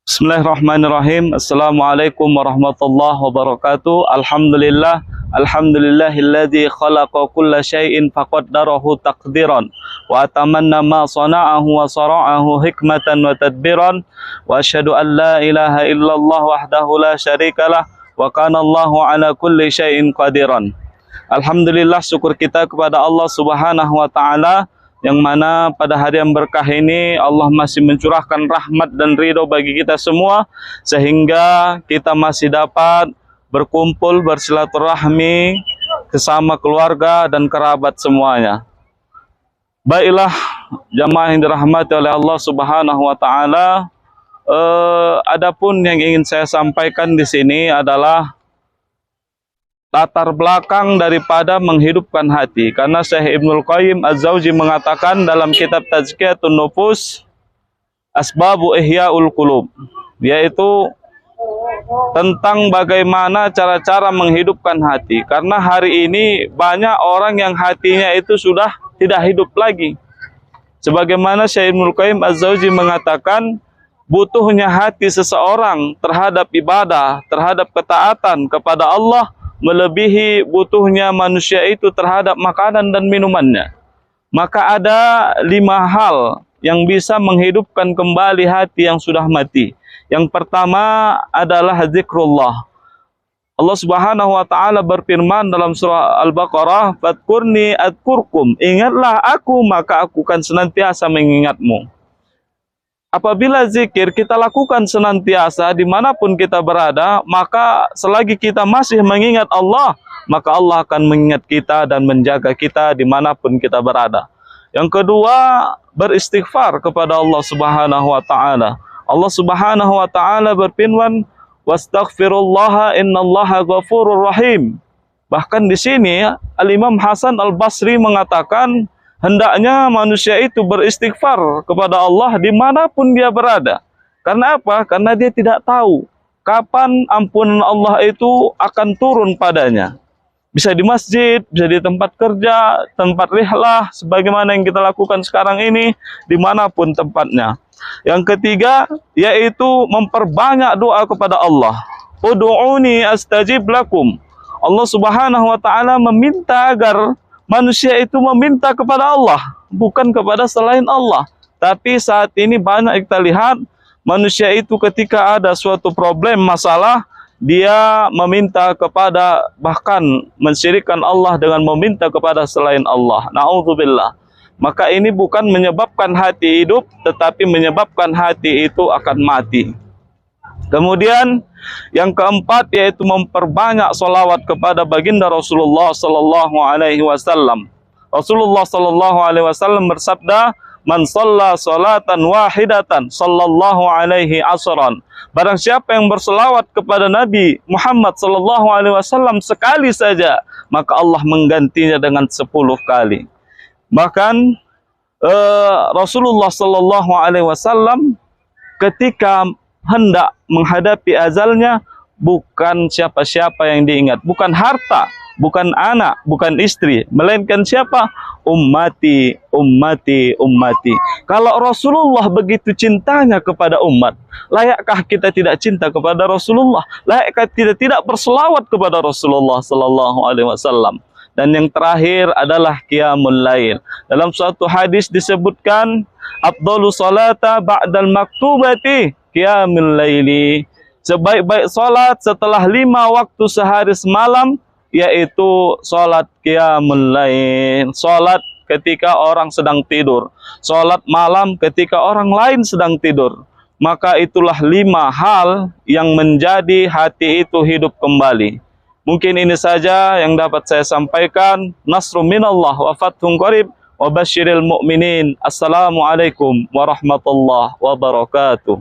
Bismillahirrahmanirrahim. Assalamualaikum warahmatullahi wabarakatuh. Alhamdulillahilladzi khalaqa kulla syai'in faqaddarahu taqdiran wa atamanna ma sana'ahu wa sara'ahu hikmatan wa tadbiran wa asyhadu an la ilaha illallah wahdahu la syarikalah wa kana Allahu ala kulli syai'in qadiran. Alhamdulillah, syukur kita kepada Allah Subhanahu wa taala yang mana pada hari yang berkah ini Allah masih mencurahkan rahmat dan ridho bagi kita semua, sehingga kita masih dapat berkumpul bersilaturahmi bersama keluarga dan kerabat semuanya. Baiklah jamaah yang dirahmati oleh Allah Subhanahu wa taala, adapun yang ingin saya sampaikan di sini adalah latar belakang daripada menghidupkan hati, karena Syekh Ibnul Qayyim Az-Zawji mengatakan dalam kitab Tazkiyatun Nufus Asbabu Ihya'ul Qulub, yaitu tentang bagaimana cara-cara menghidupkan hati. Karena hari ini banyak orang yang hatinya itu sudah tidak hidup lagi. Sebagaimana Syekh Ibnul Qayyim Az-Zawji mengatakan, butuhnya hati seseorang terhadap ibadah, terhadap ketaatan kepada Allah melebihi butuhnya manusia itu terhadap makanan dan minumannya. Maka ada 5 hal yang bisa menghidupkan kembali hati yang sudah mati. Yang pertama adalah zikrullah. Allah Subhanahu wa taala berfirman dalam surah Al-Baqarah, "Fadkurni adkurkum." Ingatlah aku, maka aku akan senantiasa mengingatmu. Apabila zikir kita lakukan senantiasa dimanapun kita berada, maka selagi kita masih mengingat Allah, maka Allah akan mengingat kita dan menjaga kita dimanapun kita berada. Yang kedua, beristighfar kepada Allah Subhanahu wa taala. Allah Subhanahu wa taala berfirman, "Wastaghfirullaha innallaha ghafurur rahim." Bahkan di sini Al-Imam Hasan Al-Basri mengatakan, hendaknya manusia itu beristighfar kepada Allah dimanapun dia berada. Karena apa? Karena dia tidak tahu kapan ampunan Allah itu akan turun padanya. Bisa di masjid, bisa di tempat kerja, tempat rihlah, sebagaimana yang kita lakukan sekarang ini, dimanapun tempatnya. Yang ketiga, yaitu memperbanyak doa kepada Allah. Ud'uni astajib lakum. Allah Subhanahu wa taala meminta agar manusia itu meminta kepada Allah, bukan kepada selain Allah. Tapi saat ini banyak kita lihat manusia itu ketika ada suatu problem, masalah, dia meminta kepada, bahkan mensyirikkan Allah dengan meminta kepada selain Allah. Na'udzubillah. Maka ini bukan menyebabkan hati hidup, tetapi menyebabkan hati itu akan mati. Kemudian yang keempat, yaitu memperbanyak solawat kepada baginda Rasulullah Sallallahu Alaihi Wasallam. Rasulullah Sallallahu Alaihi Wasallam bersabda, "Man shalla salatan wahidatan, sallallahu alaihi asran." Barang siapa yang berselawat kepada Nabi Muhammad Sallallahu Alaihi Wasallam sekali saja, maka Allah menggantinya dengan 10 kali. Bahkan Rasulullah Sallallahu Alaihi Wasallam ketika hendak menghadapi ajalnya, bukan siapa-siapa yang diingat, bukan harta, bukan anak, bukan istri, melainkan siapa? Ummati, ummati, ummati. Kalau Rasulullah begitu cintanya kepada umat, layakkah kita tidak cinta kepada Rasulullah? Layakkah kita tidak berselawat kepada Rasulullah Sallallahu Alaihi Wasallam? Dan yang terakhir adalah qiyamul lail. Dalam suatu hadis disebutkan, afdalu salata ba'dal maktubati qiyamul laili. Sebaik-baik salat setelah 5 waktu sehari semalam, yaitu salat qiyamul lail. Salat ketika orang sedang tidur, salat malam ketika orang lain sedang tidur. Maka itulah 5 hal yang menjadi hati itu hidup kembali. Mungkin ini saja yang dapat saya sampaikan. Nasrun minallah wa fathun qarib wa basyiril mu'minin. Assalamualaikum warahmatullahi wabarakatuh.